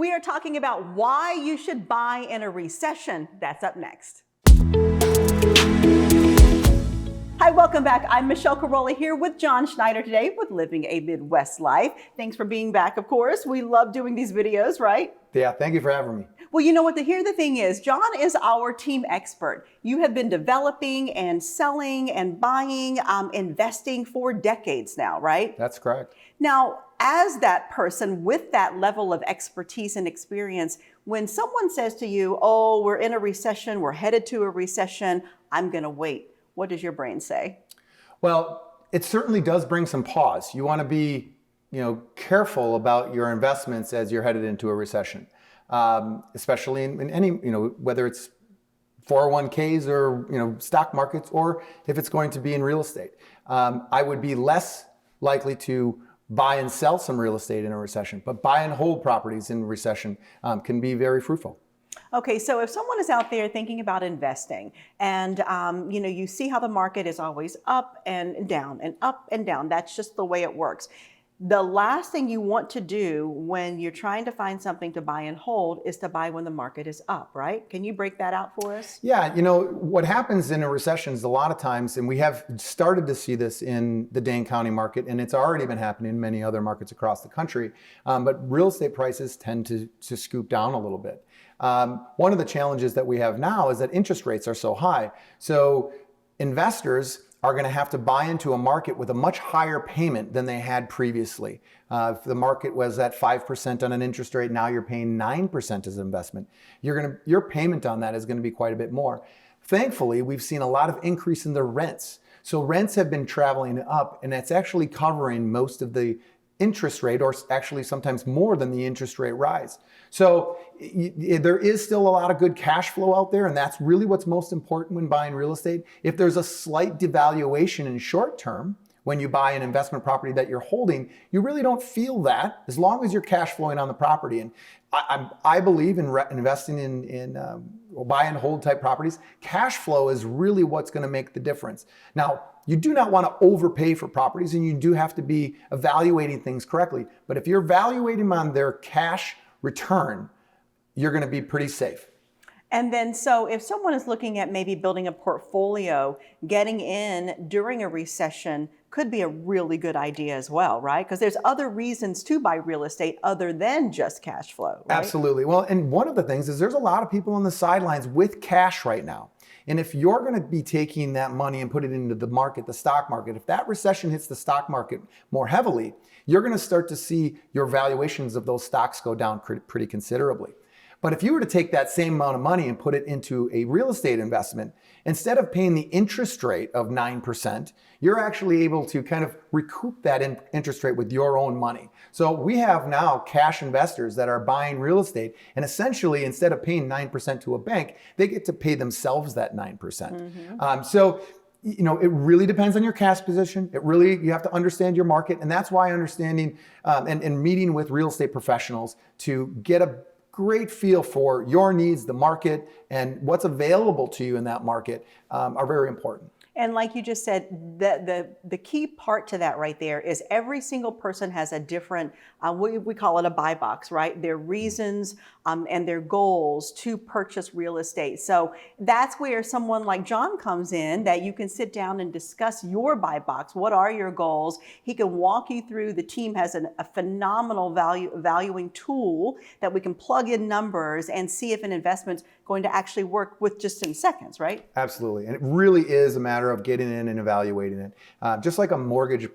We are talking about why you should buy in a recession. That's up next. Hi, welcome back. I'm Michelle Carolla here with John Schneider today with Living a Midwest Life. Thanks for being back, of course. We love doing these videos, right? Yeah, thank you for having me. Well, you know what? Here the thing is, John is our team expert. You have been developing and selling and buying, investing for decades now, right? That's correct. Now, as that person with that level of expertise and experience, when someone says to you, oh, we're in a recession, we're headed to a recession, I'm going to wait. What does your brain say? Well, it certainly does bring some pause. You want to be, careful about your investments as you're headed into a recession, especially in any, whether it's 401ks or, stock markets, or if it's going to be in real estate. I would be less likely to buy and sell some real estate in a recession, but buy and hold properties in recession can be very fruitful. Okay, so if someone is out there thinking about investing and, you see how the market is always up and down and up and down, that's just the way it works. The last thing you want to do when you're trying to find something to buy and hold is to buy when the market is up, right? Can you break that out for us? Yeah, what happens in a recession is a lot of times, and we have started to see this in the Dane County market, and it's already been happening in many other markets across the country, but real estate prices tend to scoop down a little bit. One of the challenges that we have now is that interest rates are so high. So investors are going to have to buy into a market with a much higher payment than they had previously. If the market was at 5% on an interest rate, now you're paying 9% as an investment. Your payment on that is going to be quite a bit more. Thankfully, we've seen a lot of increase in the rents. So rents have been traveling up, and that's actually covering most of the interest rate, or actually sometimes more than the interest rate rise. So there is still a lot of good cash flow out there, and that's really what's most important when buying real estate. If there's a slight devaluation in short term, when you buy an investment property that you're holding, you really don't feel that as long as you're cash flowing on the property. And I believe in investing in buy and hold type properties. Cash flow is really what's going to make the difference. Now, you do not want to overpay for properties, and you do have to be evaluating things correctly. But if you're evaluating them on their cash return, you're going to be pretty safe. And then, so if someone is looking at maybe building a portfolio, getting in during a recession could be a really good idea as well, right? Because there's other reasons to buy real estate other than just cash flow, right? Absolutely. Well, and one of the things is there's a lot of people on the sidelines with cash right now. And if you're going to be taking that money and put it into the market, the stock market, if that recession hits the stock market more heavily, you're going to start to see your valuations of those stocks go down pretty considerably. But if you were to take that same amount of money and put it into a real estate investment, instead of paying the interest rate of 9%, you're actually able to kind of recoup that interest rate with your own money. So we have now cash investors that are buying real estate, and essentially instead of paying 9% to a bank, they get to pay themselves that 9%. It really depends on your cash position. You have to understand your market, and that's why understanding and meeting with real estate professionals to get a great feel for your needs, the market, and what's available to you in that market are very important. And like you just said, the key part to that right there is every single person has a different, we call it a buy box, right? Their reasons and their goals to purchase real estate. So that's where someone like John comes in, that you can sit down and discuss your buy box. What are your goals? He can walk you through. The team has a phenomenal valuing tool that we can plug in numbers and see if an investment's going to actually work with just in seconds, right? Absolutely. And it really is a matter of getting in and evaluating it. Just like a mortgage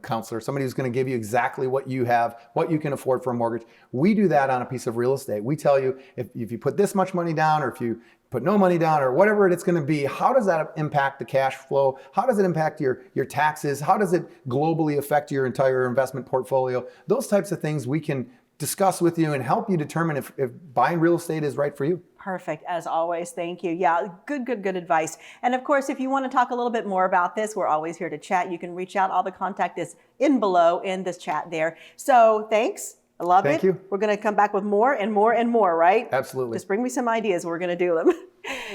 counselor, somebody who's going to give you exactly what you have, what you can afford for a mortgage. We do that on a piece of real estate. We tell you if you put this much money down, or if you put no money down, or whatever it's going to be, how does that impact the cash flow? How does it impact your taxes? How does it globally affect your entire investment portfolio? Those types of things we can discuss with you and help you determine if buying real estate is right for you. Perfect, as always. Thank you. Yeah, good advice. And of course, if you want to talk a little bit more about this, we're always here to chat. You can reach out. All the contact is below in this chat there. So thanks. I love it. Thank you. We're going to come back with more and more and more, right? Absolutely. Just bring me some ideas. We're going to do them.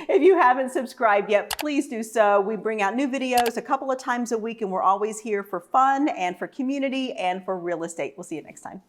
If you haven't subscribed yet, please do so. We bring out new videos a couple of times a week, and we're always here for fun and for community and for real estate. We'll see you next time.